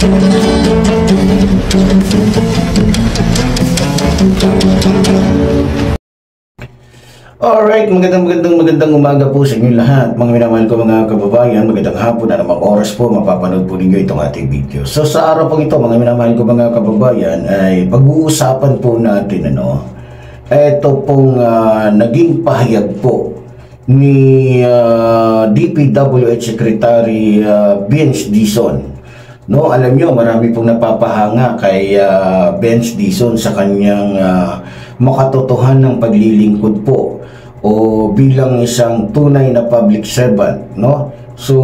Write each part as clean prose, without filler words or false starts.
Alright, magandang umaga po sa inyo lahat. Mga minamahal ko mga kababayan, magandang hapon na namang oras po mapapanood po ninyo itong ating video. So sa araw po ito, mga minamahal ko mga kababayan, ay pag-uusapan po natin ito pong naging pahayag po ni DPWH Secretary Benz Dizon. No, alam nyo, marami pong napapahanga kay Benz Dizon sa kanyang makatotohan ng paglilingkod po o bilang isang tunay na public servant, no? So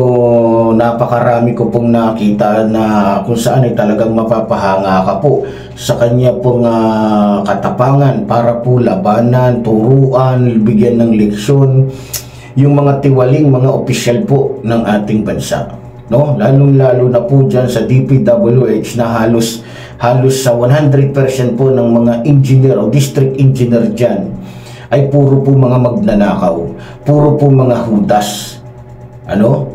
napakarami ko pong nakita na kung saan ay talagang mapapahanga ka po sa kanya pong katapangan para po labanan, turuan, bigyan ng leksyon yung mga tiwaling mga opisyal po ng ating bansa, no? Lalong-lalo na po dyan sa DPWH na halos sa 100% po ng mga engineer o district engineer dyan ay puro po mga magnanakaw, puro po mga hudas. Alam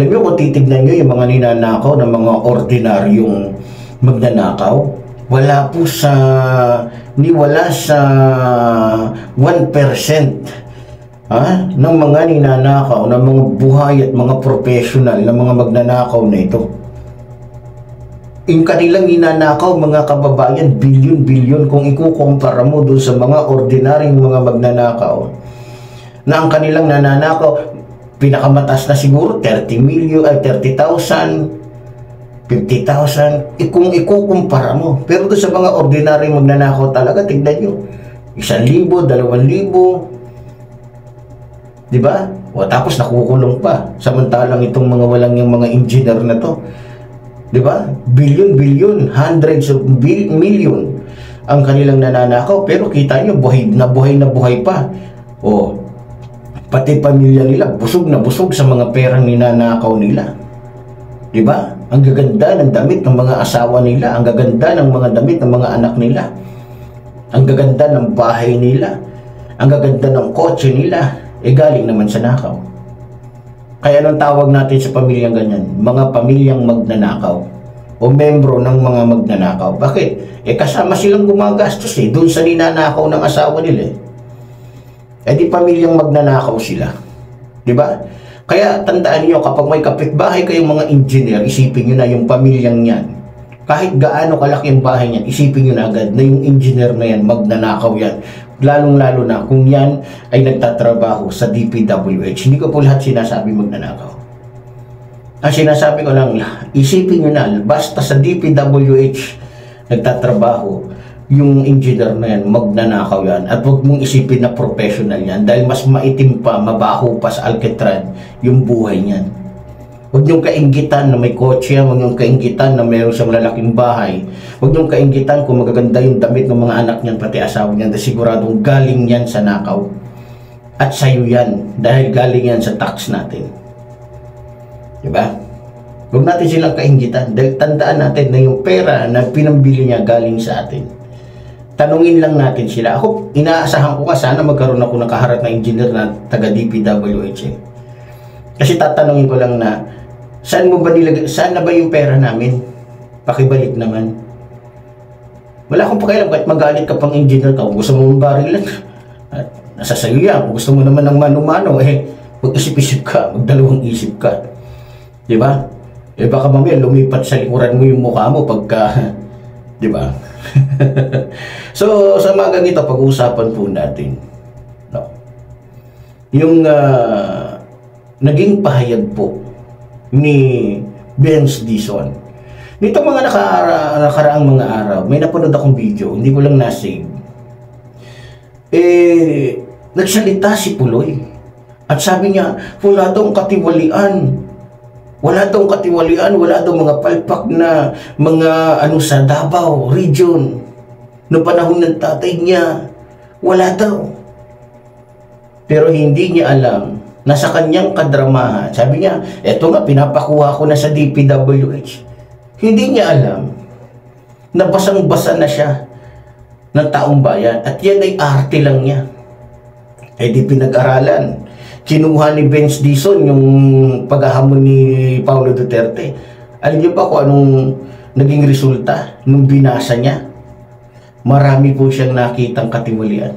nyo, kung titignan nyo yung mga ninanakaw ng mga ordinaryong magnanakaw, wala sa 1% ng mga ninanakaw, ng mga buhay at mga professional na mga magnanakaw na ito. Yung kanilang ninanakaw, mga kababayan, bilyon-bilyon kung ikukumpara mo doon sa mga ordinaryong mga magnanakaw na ang kanilang nananakaw, pinakamataas na siguro 30 million, 30,000, 50,000, kung ikukumpara mo. Pero doon sa mga ordinaryong magnanakaw talaga, tignan nyo, 1,000, 2,000, diba? O tapos nakukulong pa, samantalang itong mga walang yung mga engineer na to, diba? Bilyon, hundreds of million ang kanilang nananakaw, pero kita nyo, buhay na buhay pa. O, pati pamilya nila, busog na busog sa mga perang ninanakaw nila. Diba? Ang gaganda ng damit ng mga asawa nila, ang gaganda ng mga damit ng mga anak nila, ang gaganda ng bahay nila, ang gaganda ng kotse nila, galing naman sa nakaw. Kaya anong tawag natin sa pamilyang ganyan? Mga pamilyang magnanakaw o membro ng mga magnanakaw. Bakit? Kasama silang gumagastos doon sa ninanakaw ng asawa nila. Di pamilyang magnanakaw sila. Diba? Kaya tandaan niyo, kapag may kapitbahay kayong mga engineer, isipin niyo na yung pamilyang yan. Kahit gaano kalaki ang bahay niyan, isipin niyo na agad na yung engineer na yan, magnanakaw yan. Lalong-lalo na kung yan ay nagtatrabaho sa DPWH. Hindi ko po lahat sinasabi magnanakaw. Ang sinasabi ko lang, isipin nyo na, basta sa DPWH nagtatrabaho, yung engineer na yan, magnanakaw yan. At huwag mong isipin na professional yan dahil mas maitim pa, mabaho pa sa Alcatraz yung buhay niyan. Huwag niyong kainggitan na may kotse, huwag niyong kainggitan na mayroon siyang lalaking bahay. Huwag niyong kainggitan kung magaganda yung damit ng mga anak niyan, pati asawa niyan, dahil siguradong galing yan sa nakaw. At sa'yo yan, dahil galing yan sa tax natin. Diba? Huwag natin silang kainggitan, dahil tandaan natin na yung pera na pinambili niya galing sa atin. Tanungin lang natin sila. Ako, inaasahan ko sana magkaroon ako ng kaharap na engineer na taga DPWH. Kasi tatanungin ko lang na, saan na ba yung pera namin? Pakibalik naman. Wala akong pakialam kahit magalit ka pang engineer ka. Kung gusto mo barilan, nasa sayo yan. Kung gusto mo naman ng mano-mano, mag-isip-isip ka, magdalawang isip ka. Diba? Baka mamaya lumipat sa likuran mo yung mukha mo pagka, diba? So, sa mga ganito, pag-uusapan po natin, no? Yung naging pahayag po ni Benz Dizon. Nitong mga nakaraang mga araw, may napanood akong video, hindi ko lang na-save. Nagsalita si Puloy. At sabi niya, wala daw katiwalian. Wala daw mga palpak na mga sa Davao region. Noong panahon ng tatay niya, wala daw. Pero hindi niya alam na sa kanyang kadramahan, sabi niya, eto nga, pinapakuha ko na sa DPWH. Hindi niya alam na basang-basa na siya ng taong bayan at yan ay arte lang niya. Di pinag-aralan. Kinuha ni Benz Dizon yung paghahamon ni Paulo Duterte. Alam niyo ba kung anong naging resulta nung binasa niya? Marami po siyang nakitang katiwalian.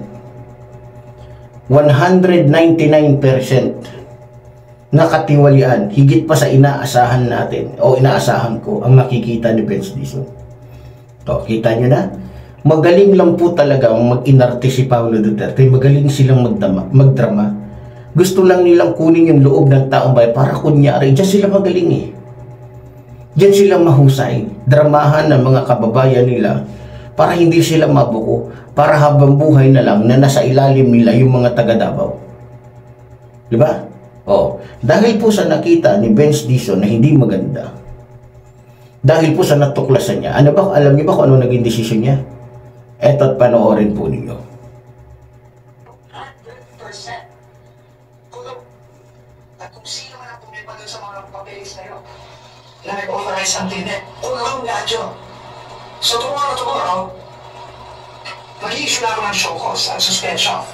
199% na katiwalian, higit pa sa inaasahan natin o inaasahan ko ang makikita ni Vince Dizon. O, kita nyo na? Magaling lang po talaga ang mag-inarte si Paulo Duterte. Magaling silang magdrama. Gusto lang nilang kunin yung loob ng taong bayan para kunyari. Diyan sila magaling eh. Diyan sila mahusay. Dramahan ng mga kababayan nila para hindi sila mabuko. Para habang buhay na lang na nasa ilalim nila yung mga taga-Davao. Diba? O, dahil po sa nakita ni Vince Dizon na hindi maganda, dahil po sa natuklasan niya, alam niyo ba kung ano naging desisyon niya? Eto't panoorin po ninyo. 100%. Kulong. At kung sino man ang pumipa dun sa mga papeles na yun, na nag-authorize ang tinet, kulong na dyan. So tomorrow, mag-i-issue na ako ng show cause at suspension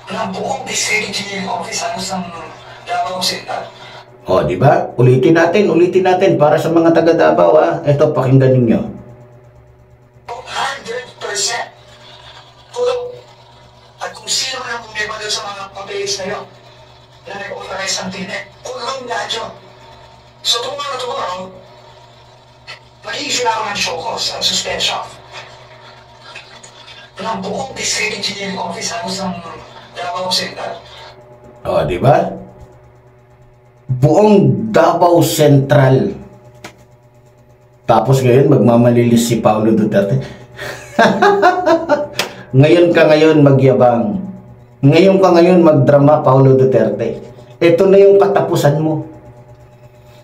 ng buong district engineering office halos ng Davao City. O, di ba? Ulitin natin para sa mga taga Davao, ha. Ito, pakinggan ninyo. 100% kulong. At kung sino man ang pumipa doon sa mga papeles na yun, na nag-authorize ang tinet, kulong na dyan. So tomorrow, mag-i-issue na ako ng show cause at suspension ng buong district engineering office halos ng Davao City. O, di ba? Buong Davao Central. Tapos ngayon, magmamalilis si Paulo Duterte. Ngayon ka ngayon magyabang. Ngayon ka ngayon magdrama, Paulo Duterte. Ito na yung katapusan mo.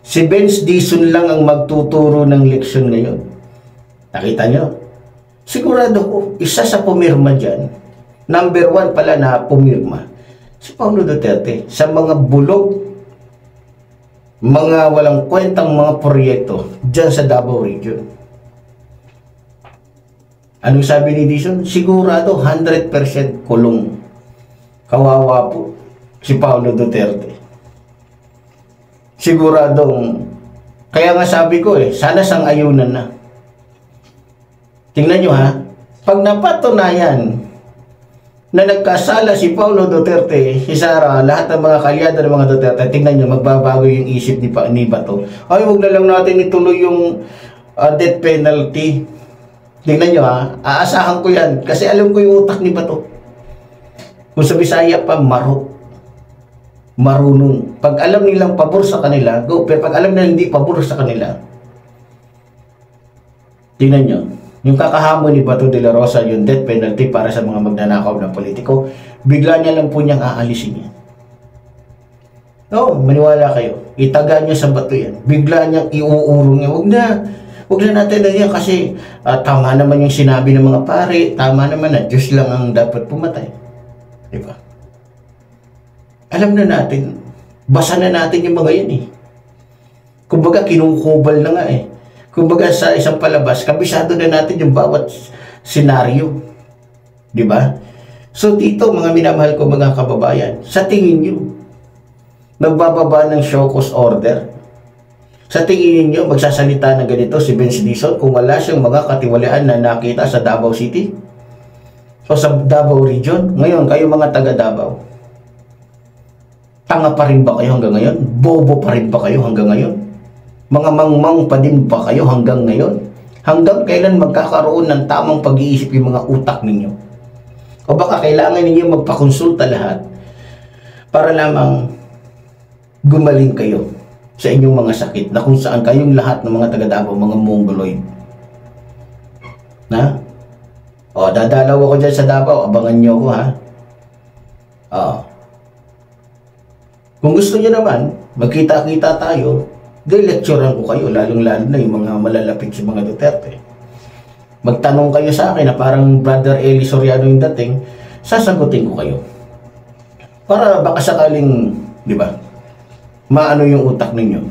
Si Vince Dizon lang ang magtuturo ng leksyon ngayon. Nakita nyo? Sigurado ko, isa sa pumirma dyan, number 1 pala na pumirma, si Paulo Duterte, sa mga bulog, mga walang kwentang mga proyekto dyan sa Davao Region. Anong sabi ni Dizon? Sigurado 100% kulong. Kawawa po si Paulo Duterte. Siguradong, kaya nga sabi ko sana sang-ayunan na. Tingnan nyo ha, pag napatunayan na nagkasala si Paulo Duterte, si Sara, lahat ng mga kalyada ng mga Duterte, tingnan nyo, magbabago yung isip ni Bato. Ay, huwag na lang natin ituloy yung death penalty. Tingnan nyo ha, aasahan ko yan, kasi alam ko yung utak ni Bato. Kung sa Bisaya pa, marunong. Pag alam nilang pabor sa kanila, go. Pero pag alam nilang hindi pabor sa kanila, tingnan nyo, yung kakahamon ni Bato de la Rosa, yung death penalty para sa mga magnanakaw na politiko, bigla niya lang po niyang aalisin yan. No, maniwala kayo. Itaga niya sa Bato yan. Bigla niyang iuurong niya. Huwag na natin na yan kasi tama naman yung sinabi ng mga pare, tama naman na Diyos lang ang dapat pumatay. Diba? Alam na natin, basa na natin yung mga yan eh. Kumbaga, kinukubal na nga eh. Kumbaga sa isang palabas, kabisado na natin yung bawat senaryo. Diba? So dito, mga minamahal ko mga kababayan, sa tingin nyo, nagbababa ng show cause order? Sa tingin niyo magsasalita ng ganito si Vince Dizon kung wala siyang mga katiwalian na nakita sa Davao City? O sa Davao Region? Ngayon, kayo mga taga Davao, tanga pa rin ba kayo hanggang ngayon? Bobo pa rin ba kayo hanggang ngayon? Mga mangmang pa din ba kayo hanggang ngayon? Hanggang kailan magkakaroon ng tamang pag-iisip yung mga utak ninyo? O baka kailangan ninyo magpakonsulta lahat para lamang gumaling kayo sa inyong mga sakit na kung saan kayong lahat ng mga taga Davao, mga Mongoloid. Na? O, dadalaw ako dyan sa Davao, abangan nyo ako ha. O. Kung gusto nyo naman, magkita-kita tayo, di-lecturean ko kayo, lalong-lalo na yung mga malalapit sa mga Duterte. Magtanong kayo sa akin na parang Brother Eli Soriano yung dating, sasagutin ko kayo. Para baka sakaling, di ba, maano yung utak ninyo,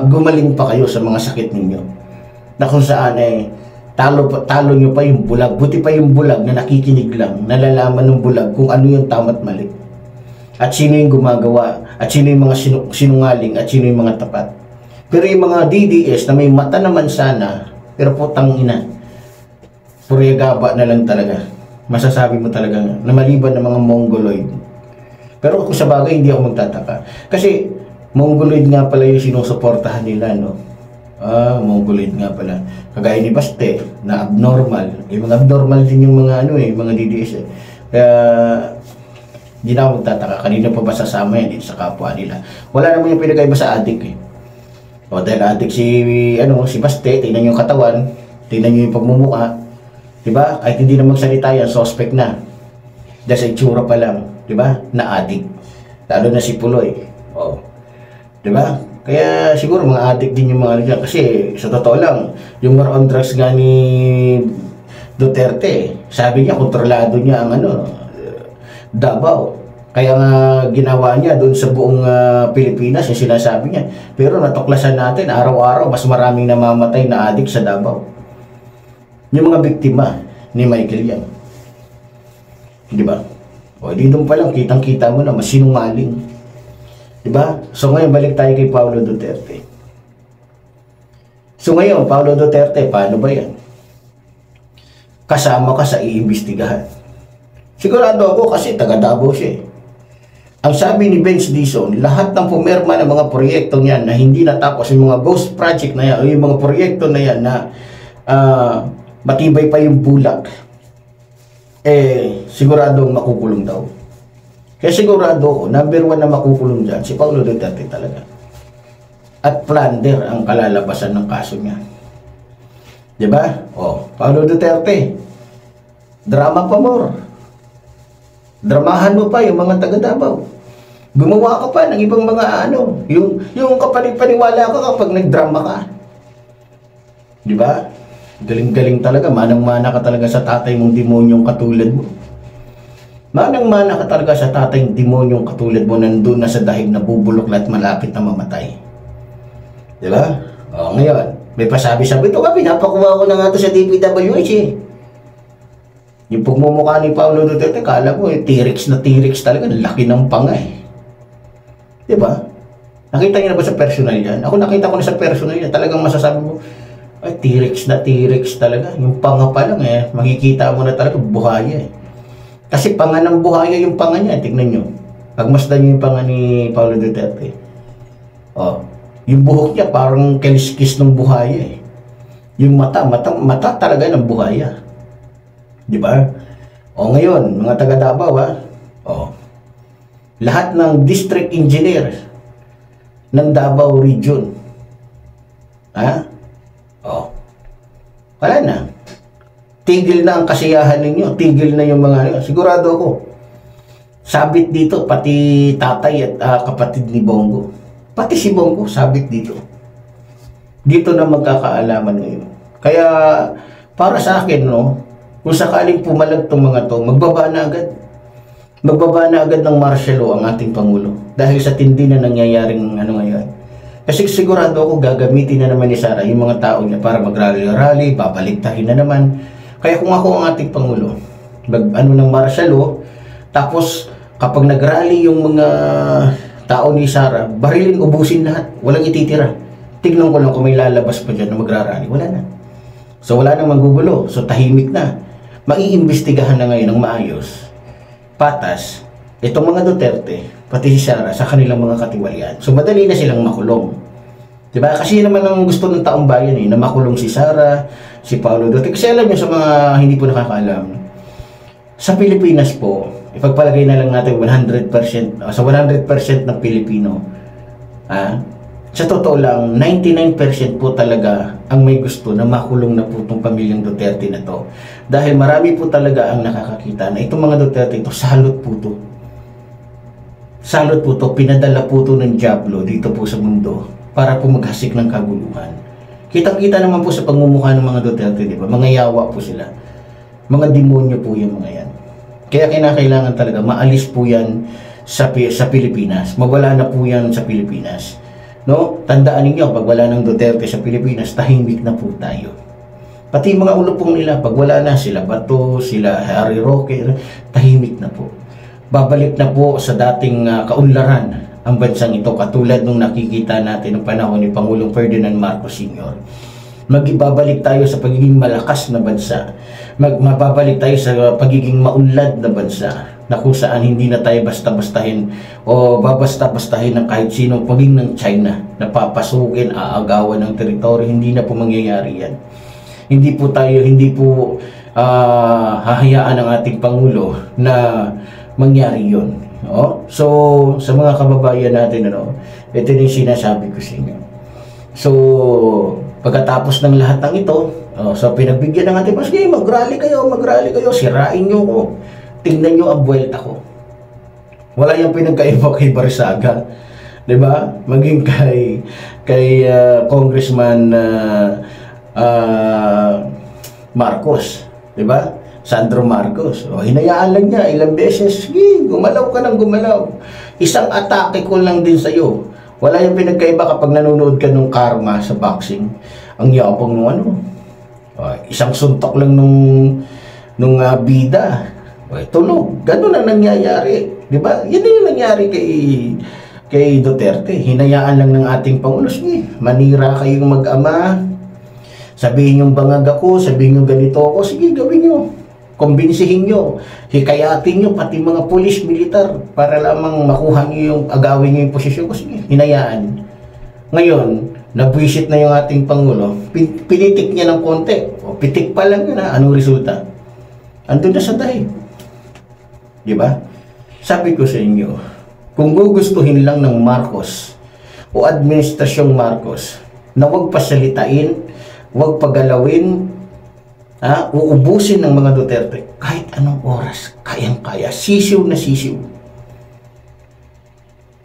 gumaling pa kayo sa mga sakit ninyo, na kung saan talo nyo pa yung bulag, buti pa yung bulag na nakikinig lang, nalalaman ng bulag kung ano yung tama't mali, at sino yung gumagawa, at sino yung mga sinungaling, at sino yung mga tapat. Pero yung mga DDS na may mata naman sana, pero putang ina, puryagaba na lang talaga. Masasabi mo talaga na maliban ng mga Mongoloid. Pero kung sa bagay, hindi ako magtataka. Kasi Mongoloid nga pala yung sinusuportahan nila, no? Mongoloid nga pala. Kagaya ni Baste, na abnormal. Yung mga abnormal din yung mga mga DDS eh. Kaya hindi na ako magtataka. Kanina pa ba sasama yan sa kapwa nila? Wala naman yung pinagkaiba sa adik eh. O dahil adik si Baste, tingnan yung katawan, tingnan yung pagmumukha. Diba? Kahit hindi na magsalita yan, suspect na. Dahil sa itsura pa lang, diba? Na adik. Lalo na si Puloy. O. Diba? Kaya siguro mga adik din yung mga dyan. Kasi sa totoo lang, yung war on drugs nga ni Duterte, sabi niya, kontrolado niya ang Davao. Kaya nga ginawa niya doon sa buong Pilipinas, yung sinasabi niya. Pero natuklasan natin, araw-araw, mas maraming namamatay na adik sa Davao. Yung mga biktima ni Michael yan. Di ba? O di doon pa lang, kitang-kita mo na, masinungaling. Di ba? So ngayon, balik tayo kay Paulo Duterte. So ngayon, Paulo Duterte, paano ba yan? Kasama ka sa iimbestigahan. Sigurado ako kasi taga Davao siya eh. Ang sabi ni Benz Dizon, lahat ng pumirma ng mga proyekto niyan na hindi natapos, yung mga ghost project na yan, o yung mga proyekto na yan na matibay pa yung bulak, siguradong makukulong daw. Kaya sigurado ko, number 1 na makukulong dyan, si Paulo Duterte talaga. At plunder ang kalalabasan ng kaso niya. Diba? Paulo Duterte, drama pa more. Dramahan mo pa yung mga taga Davao. Gumawa ka pa ng ibang mga yung kapanipaniwala ka kapag nagdrama ka. Diba? Galing-galing talaga, manang-mana ka talaga sa tatay mong demonyong katulad mo. Manang-mana ka talaga sa tatay demonyong katulad mo, nandun na sa dahig na bubulok at malapit na mamatay. Diba? Ngayon, may pasabi-sabi, ito ka, pinapakuha ko na nga ito sa DPWH eh. Yung pagmumukha ni Paulo Duterte, kala mo, T-Rex na T-Rex talaga, laki ng panga eh. Diba? Nakita niyo na ba sa personal yan? Ako nakita ko na sa personal yan, talagang masasabi mo, ay, T-Rex na T-Rex talaga. Yung panga pa lang eh, makikita mo na talaga, buhaya eh. Kasi panga ng buhaya yung panga niya, tignan nyo. Pagmasdan nyo yung panga ni Paulo Duterte. Yung buhok niya parang kaliskis ng buhaya eh. Yung mata talaga ng buhaya. Diba? Ngayon, mga taga Davao lahat ng district engineer ng Davao region, wala na. Tigil na ang kasiyahan ninyo. Tigil na yung mga sigurado ako. Sabit dito, pati tatay at kapatid ni Bongo. Pati si Bongo, sabit dito. Dito na magkakaalaman ngayon. Kaya, para sa akin, kung sakaling pumalag itong mga to, magbaba na agad. Magbaba na agad ng martial law ang ating Pangulo. Dahil sa tindi na nangyayaring ngayon. Kasi sigurado ako gagamitin na naman ni Sara yung mga tao niya para mag-rally-rally, babaliktarin na naman. Kaya kung ako ang ating Pangulo, ng martial law, tapos kapag nag-rally yung mga tao ni Sara, barilin, ubusin lahat. Walang ititira. Tignan ko lang kung may lalabas pa dyan na magra-rally. Wala na. So wala nang manggugulo. So tahimik na. Maiimbestigahan na ngayon ng maayos, patas, itong mga Duterte, pati si Sara, sa kanilang mga katiwalian. So madali na silang makulong. Diba? Kasi naman ang gusto ng taong bayan na makulong si Sara, si Paulo Duterte. Kasi alam nyo sa mga hindi po nakakaalam, sa Pilipinas po, ipagpalagay na lang natin 100%, sa 100% ng Pilipino, sa totoo lang, 99% po talaga ang may gusto na makulong na po itong pamilyang Duterte na to. Dahil marami po talaga ang nakakakita na itong mga Duterte ito, salot po to. Salot po to, pinadala po to ng Diablo dito po sa mundo para po maghasik ng kaguluhan. Kitang-kita naman po sa pagmumukha ng mga Duterte, di ba? Mga yawa po sila. Mga demonyo po yung mga yan. Kaya kinakailangan talaga maalis po yan sa Pilipinas. Mawala na po yan sa Pilipinas. No? Tandaan niyo, pag wala ng Duterte sa Pilipinas, tahimik na po tayo. Pati mga ulupong nila, pag wala na sila Bato, sila Harry Roque, tahimik na po. Babalik na po sa dating kaunlaran ang bansang ito katulad nung nakikita natin ng panahon ni Pangulong Ferdinand Marcos Sr. Magbabalik tayo sa pagiging malakas na bansa. Mababalik tayo sa pagiging maunlad na bansa na kung saan hindi na tayo basta-bastahin o babasta-bastahin ng kahit sino paging ng China na papasukin, aagawan ng teritoryo. Hindi na po mangyayari yan. Hindi po hahayaan ng ating Pangulo na mangyari yun. So, sa mga kababayan natin, ito yung sinasabi ko sa inyo. So, pagkatapos ng lahat ng ito, so pinagbigyan ng ating sige, mag-rally kayo, sirain nyo ko. Tingnan nyo ang buwelta ko. Wala yung pinagkaiba kay Barsaga. Diba? Maging kay Congressman Marcos. Diba? Sandro Marcos. Hinayaan lang niya ilang beses. Sige, gumalaw ka ng gumalaw. Isang atake ko lang din sa'yo. Wala yung pinagkaiba kapag nanonood ka ng Karma sa boxing. Ang yapang nung isang suntok lang nung bida. Tulog. Ganun ang nangyayari. Diba? Yan yung nangyari kay Duterte. Hinayaan lang ng ating Pangulo. Sige, manira kayong mag-ama. Sabihin yung bangag ako, sabihin yung ganito ako. Sige, gawin nyo. Kumbinsihin nyo. Hikayatin nyo pati mga pulis, militar para lamang makuha nyo yung agawin nyo yung posisyon ko. Sige, hinayaan. Ngayon, nabwisit na yung ating Pangulo. Pinitik niya ng konti. Pitik pa lang yun ha. Anong resulta? Andun na sa dahil. Diba? Sabi ko sa inyo, kung gugustuhin lang ng Marcos o administrasyong Marcos na huwag pasalitain, huwag pagalawin, uubusin ng mga Duterte, kahit anong oras, kayang-kaya, sisiw na sisiw.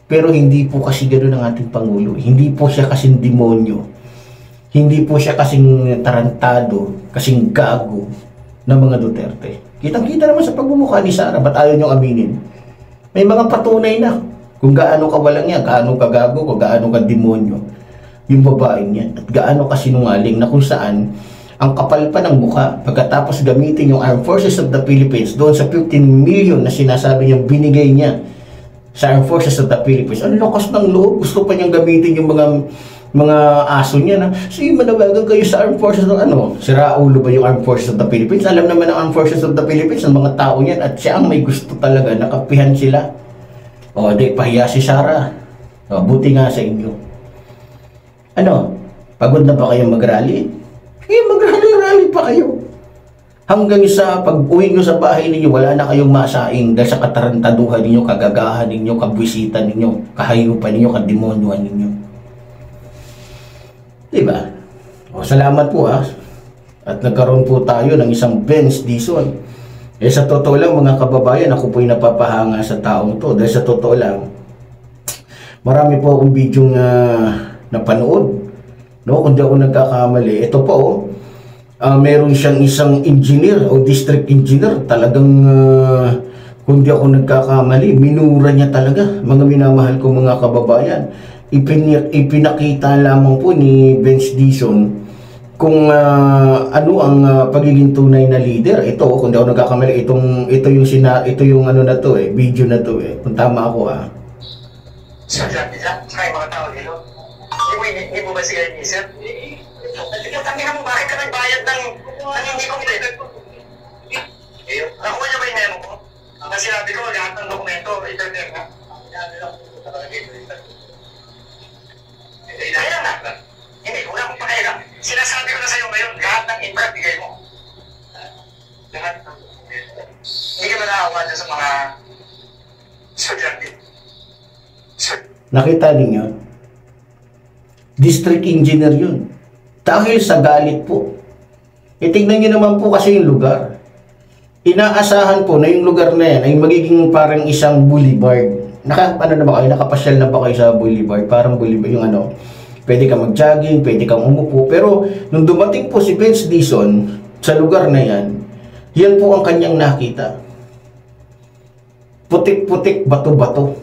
Pero hindi po kasi ganoon ang ating Pangulo. Hindi po siya kasing demonyo. Hindi po siya kasing tarantado, kasing gago ng mga Duterte. Kitang-kita naman sa pagmumukha ni Sara, ba't ayaw niyong aminin? May mga patunay na kung gaano ka walang yan, gaano ka gago, kung gaano ka demonyo yung babaeng niya, at gaano ka sinungaling na kung saan ang kapal pa ng mukha pagkatapos gamitin yung Armed Forces of the Philippines doon sa 15 million na sinasabi niyang binigay niya sa Armed Forces of the Philippines. Ang lakas ng loob, gusto pa niyang gamitin yung mga aso niya na, sige, manawagan kayo sa Armed Forces ng sira ulo ba yung Armed Forces of the Philippines? Alam naman ng Armed Forces of the Philippines, ang mga tao niyan, at siya ang may gusto talaga, nakapihan sila. Di, pahiya si Sara. Buti nga sa inyo. Pagod na ba kayong mag-rally? Mag-rally pa kayo. Hanggang sa pag-uwi nyo sa bahay ninyo, wala na kayong masaing dahil sa katarantaduhan ninyo, kagagahan ninyo, kabwisitan ninyo, kahayupan ninyo, kademonyoan ninyo. Diba? Salamat po at nagkaroon po tayo ng isang Benz Dison. Sa totoo lang mga kababayan, ako po'y napapahanga sa taong to. Dahil sa totoo lang, marami po akong video napanood. Kung di ako nagkakamali, ito po meron siyang isang engineer o district engineer. Talagang kung di ako nagkakamali, minura niya talaga. Mga minamahal ko mga kababayan. Ipinakita lamang po ni Benz Dison kung ano ang pagiging tunay na leader. Ito, kung di ako nagkakamali, ito yung na to video na to kung tama ako Sir, kaya mga tao dito, hindi mo ba sila inisip? Tangina mo, bakit ka nagbayad ng hindi ko pwede? Nakuha niyo ba yung memo ko? Ang sinabi ko, lahat ng dokumento, internet na. Kaya na. Hindi, wala akong pakailan. Sinasabi ko na sa'yo ngayon, lahat ng infra bigay mo. Lahat ng hindi ka malaawa dyan sa mga estudyante. Nakita ninyo? District engineer yun. Dahil sa galit po. Tingnan nyo naman po kasi yung lugar. Inaasahan po na yung lugar na yan ay magiging parang isang boulevard. Nakapasyal na ba kayo sa boulevard? Parang boulevard yung pwede kang mag-jogging, pwede kang umupo. Pero nung dumating po si Benz Dison sa lugar na yan, yan po ang kanyang nakita. Putik-putik, bato-bato.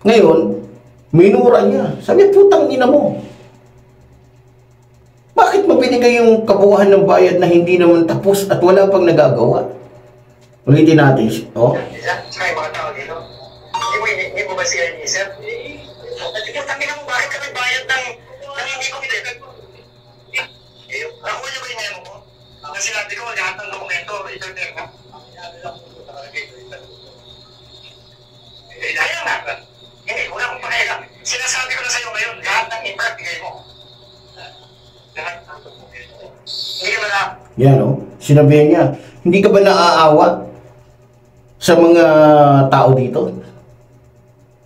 Ngayon, minura niya. Sabi, putang ina mo. Bakit mo binigay yung kabuuan ng bayad na hindi naman tapos at wala pang nagagawa? Ulitin natin. Kaya mga tao dito, hindi mo mo ba si Ernie, sir? Sabi mo, bakit kami bayad ng hindi ko kita? Nakuha niyo ba yung memo ko? Ang sinabi ko, lahat ng dokumento, ito na. Kaya nga. Hindi, wala akong pakialam. Sinasabi ko na sa'yo ngayon, lahat ng impact bigay mo. Lahat ng dokumento. Hindi ka ba na? Yan o, sinabihan niya, hindi ka ba naaawa sa mga tao dito?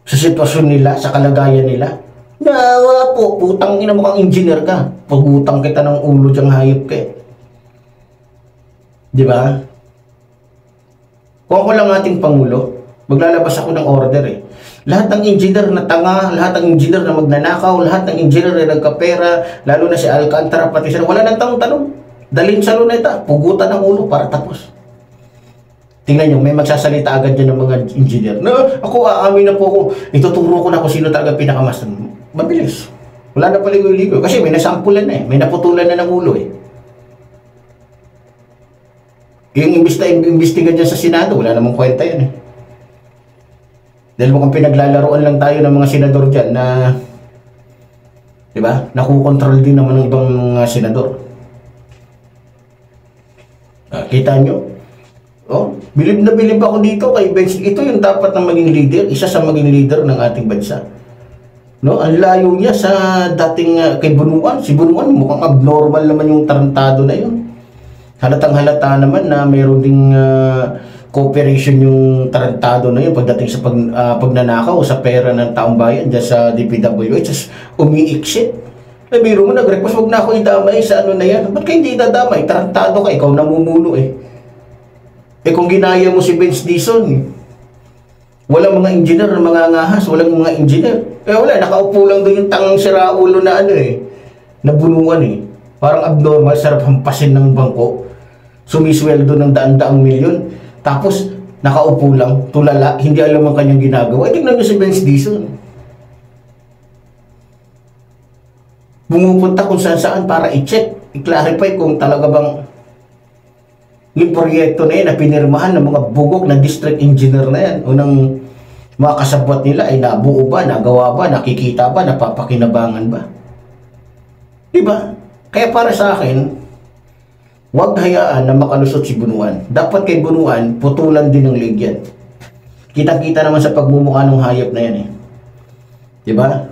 Sa sitwasyon nila, sa kalagayan nila? Naawa po, putang ina mo kang engineer ka. Pagutang kita ng ulo diyang hayop ka eh. Di ba? Kung ako lang ating Pangulo, maglalabas ako ng order eh. Lahat ng engineer na tanga, lahat ng engineer na magnanakaw, lahat ng engineer na nagkapera, lalo na si Alcantara, pati siya, wala nang tanong-tanong. Dalhin sa luneta, pugutan ng ulo para tapos. Tingnan nyo, may magsasalita agad dyan ng mga engineer. Na, ako aamin na po ako, ituturo ko na kung sino talaga pinakamaster. Mabilis. Wala na paligoy-ligoy. Kasi may nasampulan na eh, may naputulan na ng ulo eh. Yung imbestigan dyan sa Senado, wala namang kwenta yan eh. Dahil mukhang pinaglalaroan lang tayo ng mga senador dyan na, di ba, nakukontrol din naman ng ibang mga senador. Kita nyo? Oh, bilib na bilib ako dito kay Benz. Ito yung dapat na maging leader, isa sa maging leader ng ating bansa. No, ang layo niya sa dating kay Bunuan. Si Bunuan mukhang abnormal naman yung tarantado na yun. Halatang halata naman na mayroon ding cooperation yung tarantado na yun pagdating sa pagnanakaw sa pera ng taong bayan dyan sa DPWH. Just umiiksit. Eh, biro mo, nag-request, huwag na ako idamay sa ano na yan. Ba't kayo hindi dadamay? Tarantado ka, ikaw namumuno eh. Eh kung ginaya mo si Benz Dizon, walang mga engineer na mga ngahas, walang mga engineer. Eh wala, nakaupo lang doon yung tangang siraulo na ano eh, na Bunuan eh. Parang abnormal, sarap hampasin ng bangko. Sumisweldo ng daan-daang milyon. Tapos, nakaupo lang, tulala, hindi alam ang kanyang ginagawa. Eh, tingnan nyo si Benz Dizon. Bumupunta kung saan-saan para i-check, i-clarify kung talaga bang yung proyekto na yan na pinirmahan ng mga bugok na district engineer na yan o ng mga kasabwat nila ay nabuo ba, nagawa ba, nakikita ba, napapakinabangan ba? Diba? Kaya para sa akin, huwag hayaan na makalusot si Bunuan. Dapat kay Bunuan, putulan din ng ligyan. Kita-kita naman sa pagmumukha ng hayop na yan eh. Diba?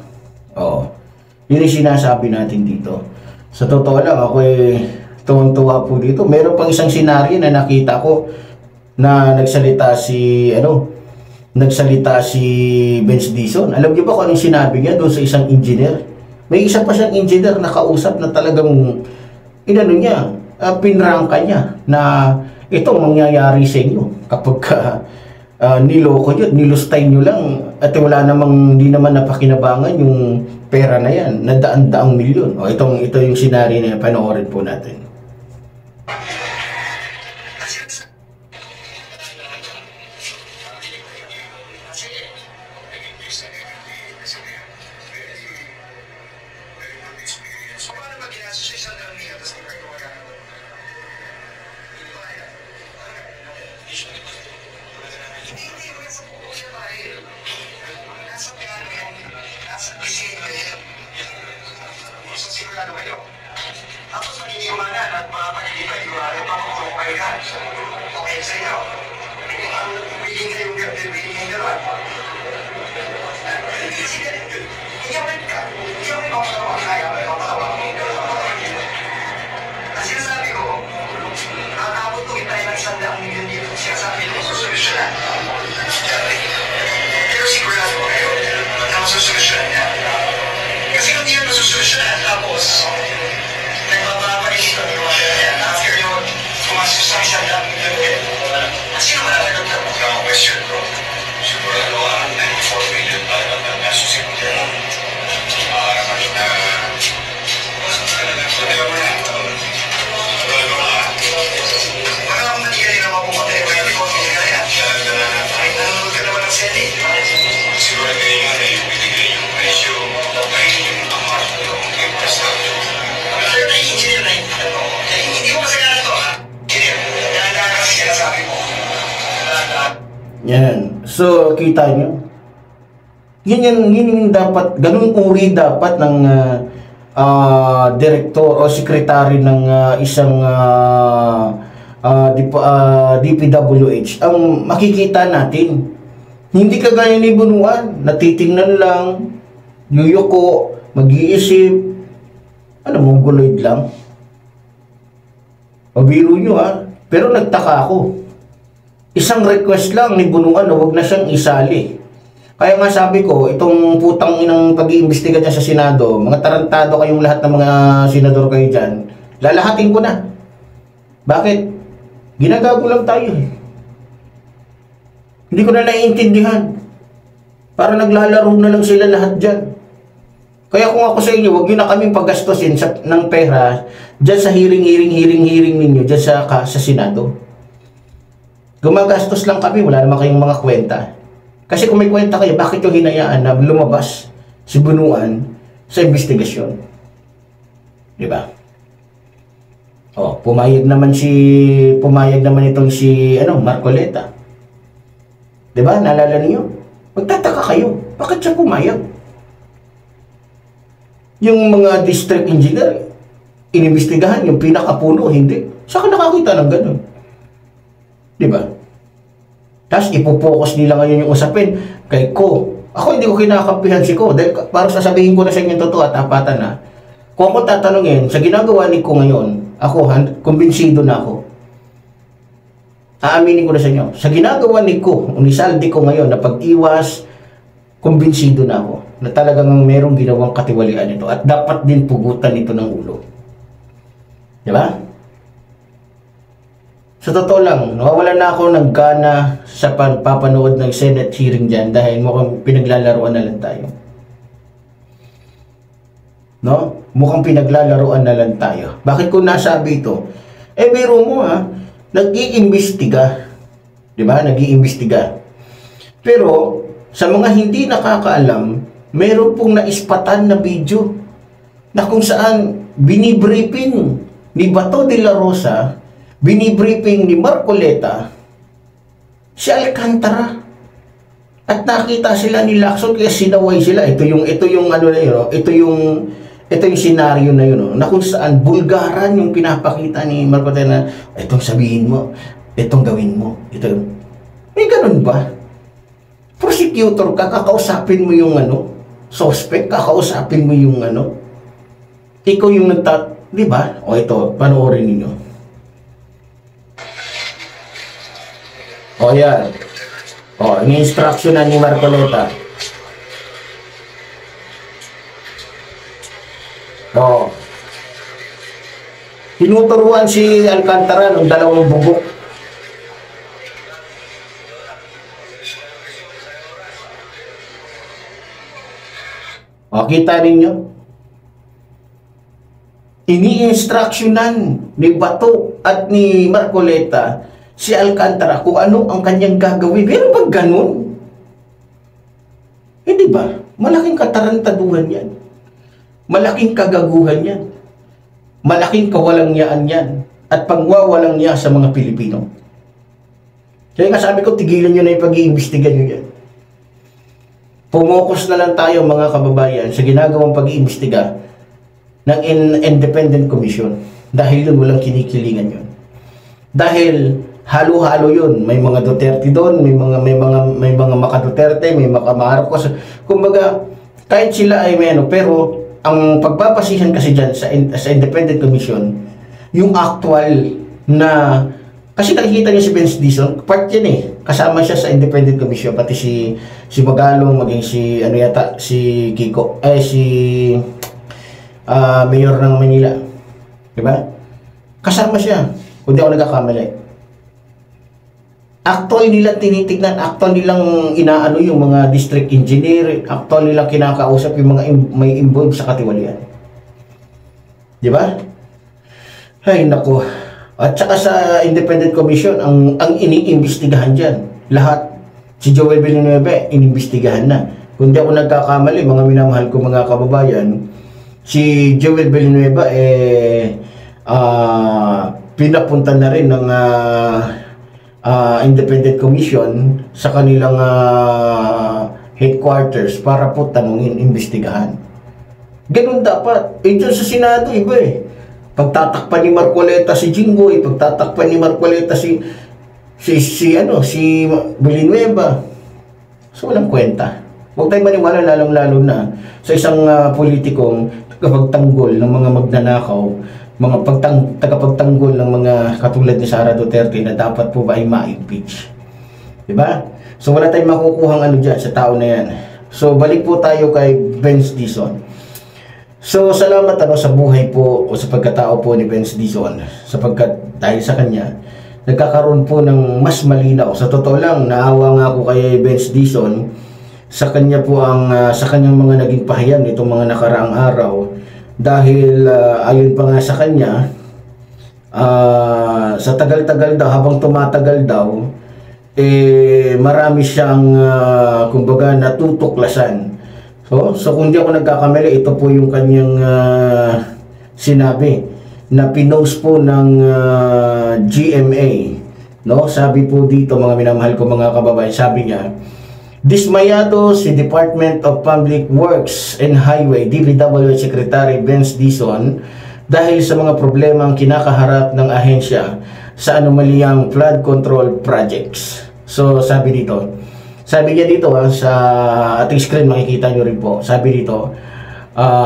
Oo. Yun yung sinasabi natin dito. Sa totoo lang, ako tuwang-tuwa po dito. Meron pang isang senaryo na nakita ko na nagsalita si Benz Dizon. Alam niyo ba kung anong sinabi niya doon sa isang engineer? May isa pa siyang engineer na kausap na talagang pinrangka niya na itong mangyayari sa inyo kapag niloko nyo, nilustay nyo lang at hindi naman napakinabangan yung pera na yan, na daan-daang milyon. O ito yung senaryo na panoorin po natin. Tapos magiging-umanan at makapag-ibay-ibay papakulong ka. Okay sa inyo. Ang biging kayo biging naman. Iyaman ka. Iyaman ka palawa. Kaya ka palawa. Kasi nasabi ko, nakakabot ko kita ng 100 milyon dito. Sinasabi ko, susolusyonan. Pero sigurado ko kayo na masusolusyonan niya. Kasi kung di yan masusolusyonan, tapos nagpapapalit ang iwan niya. After yun, pumasok sa 100 milyon din. Sino malalagot na? Huwag na question bro. Sigurado 94 million para nasusin mo dyan. Para makita wala akong natigay na mapumatay. Kaya di ko matigay yan. Kahit nanonood ka naman ng sete. Siguro kayo nga na yung binigay yung presyo. Ay yung amount yung infrastructure. Pero na-engineer na yung hindi mo kasi ganito ha. Engineer. Kaya kasi sinasabi mo. Yan. So, kita nyo. Yun yung dapat, ganun uri dapat ng direktor o sekretary ng isang DPWH ang makikita natin. Hindi kagaya ni Bunuan, natitingnan lang, yuyuko, mag-iisip, ano, mongoloid lang. Pabiro nyo pero nagtaka ako. Isang request lang ni Bunuan na huwag na siyang isali. Kaya nga sabi ko, itong putang inang pag-iimbestiga dyan sa Senado, mga tarantado kayong lahat ng mga senador kayo dyan, lalahatin ko na. Bakit? Ginagago lang tayo eh. Hindi ko na naiintindihan. Para naglalaro na lang sila lahat dyan. Kaya kung ako sa inyo, huwag nyo na kaming paggastosin ng pera dyan sa hearing ninyo dyan sa Senado. Gumagastos lang kami, wala naman kayong mga kwenta. Kasi kung may kwenta kayo, bakit yung hinayaan na lumabas si Bunuan sa investigasyon? Diba? Oh, pumayag naman itong si Marcoleta. Diba? Naalala niyo? Magtataka kayo. Bakit siya pumayag? Yung mga district engineer, inimbestigahan, yung pinakapuno, hindi. Saan ka nakakita ng ganun? Diba? Tapos ipopokus nila ngayon yung usapin kay Ko. Ako hindi ko kinakampihan si Ko dahil parang sasabihin ko na sa inyo totoo at tapatan na. Kung ako tatanungin, sa ginagawa ni Ko ngayon, ako, kumbinsido na ako. Aaminin ko na sa inyo, sa ginagawa ni Ko, unisaldi ko ngayon na pag-iwas, kumbinsido na ako na talagang merong ginawang katiwalian ito at dapat din pugutan ito ng ulo. Diba? Sa totoo lang, nawawalan na ako ng gana sa papanood ng Senate hearing dyan dahil mukhang pinaglalaroan na lang tayo. No? Mukhang pinaglalaroan na lang tayo. Bakit ko nasabi ito? Biro mo nag-iimbestiga. Diba? Nag-iimbestiga. Pero, sa mga hindi nakakaalam, meron pong naispatan na video na kung saan binibriefing ni Bato de la Rosa, binibriefing ni Marcoleta si Alcantara at nakita sila ni Lacson kaya sinaway sila. Ito yung senaryo na yun, na kung saan bulgaran yung pinapakita ni Marcoleta na itong sabihin mo, itong gawin mo, ito. May ganun ba? Prosecutor ka, kakausapin mo yung suspect, kakausapin mo yung ikaw yung di ba? O ito, panoorin ninyo. O yan. O, yung instruction na ni Marcoleta. O. Tinuturuan si Alcantara ng dalawang bubok. O, kita ninyo? Ini-instructionan ni Bato at ni Marcoleta si Alcantara kung ano ang kanyang gagawin. Meron bang ganun? Di ba? Malaking katarantaduhan yan. Malaking kagaguhan yan. Malaking kawalangyaan yan. At pagwawalang niya sa mga Pilipino. Kaya nga sabi ko, tigilan nyo na yung pag-iimbestigan nyo yan. Pumokus na lang tayo mga kababayan sa ginagawang pag-iimbestiga ng Independent Commission. Dahil yun, walang kinikilingan yun. Dahil halo-halo yun. May mga Duterte doon, may mga Maka Duterte, may Maka Marcos. Kumbaga, kahit sila ay pero ang pagpapasihan kasi dyan sa Independent Commission, yung actual na, kasi nakikita niyo si Vince Dizon, part yan kasama siya sa Independent Commission, pati si Magalong, maging si Kiko, si Mayor ng Manila. Diba? Kasama siya, kung di ako nagkakamali. Actual nila tinitignan, actual nilang inaano yung mga district engineer, actual nilang kinakausap yung mga may involved sa katiwalian. Di ba? Ay, nako. At saka sa Independent Commission, ang iniimbestigahan dyan, lahat, si Joel Villanueva, inimbestigahan na. Kung di ako nagkakamali, mga minamahal ko mga kababayan, si Joel Villanueva, pinapunta na rin ng Independent Commission sa kanilang headquarters para po tanungin, imbestigahan. Ganun dapat. Dyan sa Senado, iba eh. Pagtatakpan ni Marcoleta si Jinggoy, pagtatakpan ni Marcoleta si Villanueva. So walang kwenta. Huwag tayong maniwala, lalong-lalo na sa isang politikong tagapagtanggol ng mga magnanakaw, mga tagapagtanggol ng mga katulad ni Sara Duterte na dapat po ba ay ma-impeach. Diba? So wala tayong makukuhang dyan sa tao na yan. So balik po tayo kay Benz Dizon. So salamat sa buhay po o sa pagkatao po ni Benz Dizon, sapagkat dahil sa kanya nagkakaroon po ng mas malinaw. Sa totoo lang, naawa nga ako kay Benz Dizon sa kanya po sa kanyang mga naging pahayag nitong mga nakaraang araw, dahil ayon pa nga sa kanya, sa tagal-tagal daw, habang tumatagal daw, marami siyang kumbaga natutuklasan. So kung di ako nagkakamali, ito po yung kanyang sinabi na pinost po ng GMA, no? Sabi po dito, mga minamahal ko mga kababayan, sabi niya, dismayado si Department of Public Works and Highway DPWH Secretary Benz Dizon dahil sa mga problemang kinakaharap ng ahensya sa anomalyang flood control projects. So sabi niya dito sa ating screen, makikita nyo rin po, sabi dito,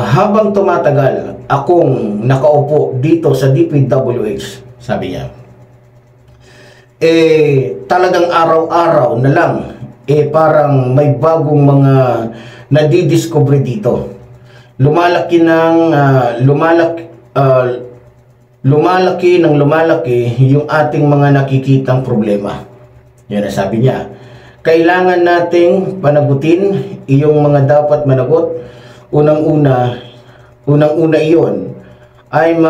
habang tumatagal akong nakaupo dito sa DPWH, sabi niya, talagang araw-araw na lang, parang may bagong mga nadidiscover dito. Lumalaki yung ating mga nakikitang problema. Yan ang sabi niya. Kailangan nating panagutin iyong mga dapat managot. Unang-una iyon. I'm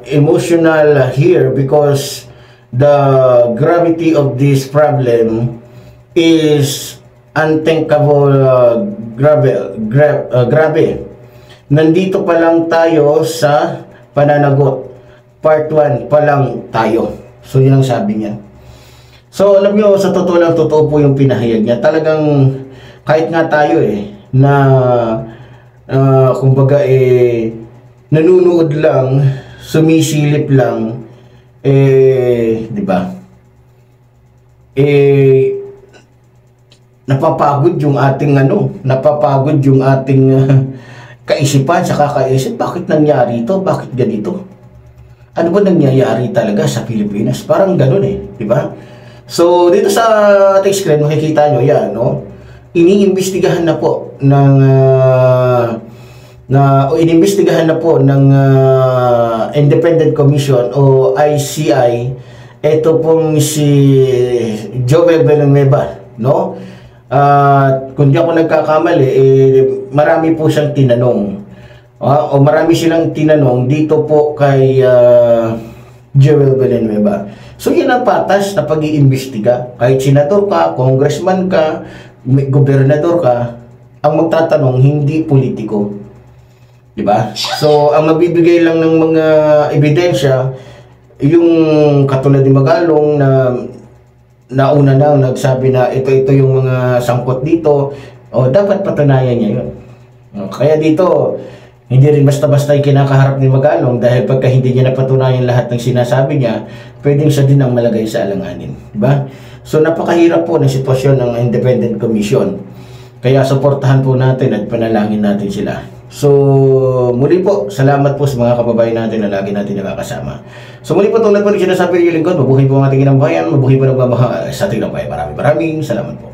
emotional here because the gravity of this problem is unthinkable, grabe. Nandito pa lang tayo sa pananagot. Part 1 pa lang tayo. So yun ang sabi niya. So alam nyo, sa totoo lang, totoo po yung pinahayag niya. Talagang kahit nga tayo na kumbaga nanunood lang, sumisilip lang, di ba? Napapagod yung ating kaisipan sa kakaisip. Bakit nangyari ito? Bakit ganito? Ano ba nangyayari talaga sa Pilipinas? Parang ganun di ba? So dito sa ating screen, makikita nyo yan, no? Iniimbestigahan na po ng Independent Commission o ICI ito pong si Joel Villanueva, no? Kung di ako nagkakamali, marami po siyang tinanong. O marami silang tinanong dito po kay Joel Villanueva. So yun ang patas na pag-iimbestiga. Kahit senador ka, congressman ka, gobernador ka, ang magtatanong hindi politiko. Diba? So ang magbibigay lang ng mga ebidensya, yung katulad ni Magalong na nauna na nagsabi na ito yung mga sangkot dito, dapat patunayan niya yun. Kaya dito, hindi rin basta-basta yung kinakaharap ni Magalong, dahil pagka hindi niya napatunayan lahat ng sinasabi niya, pwedeng siya din ang malagay sa alanganin. Diba? So napakahirap po ng sitwasyon ng Independent Commission. Kaya suportahan po natin at panalangin natin sila. So muli po, salamat po sa mga kababayan natin na lagi natin nakakasama. So muli po, tulad po rin sinasabi ng lingkod, mabuhay po ang ating inang bayan, mabuhay po nagmamahal sa ating inang bayan. Maraming salamat po.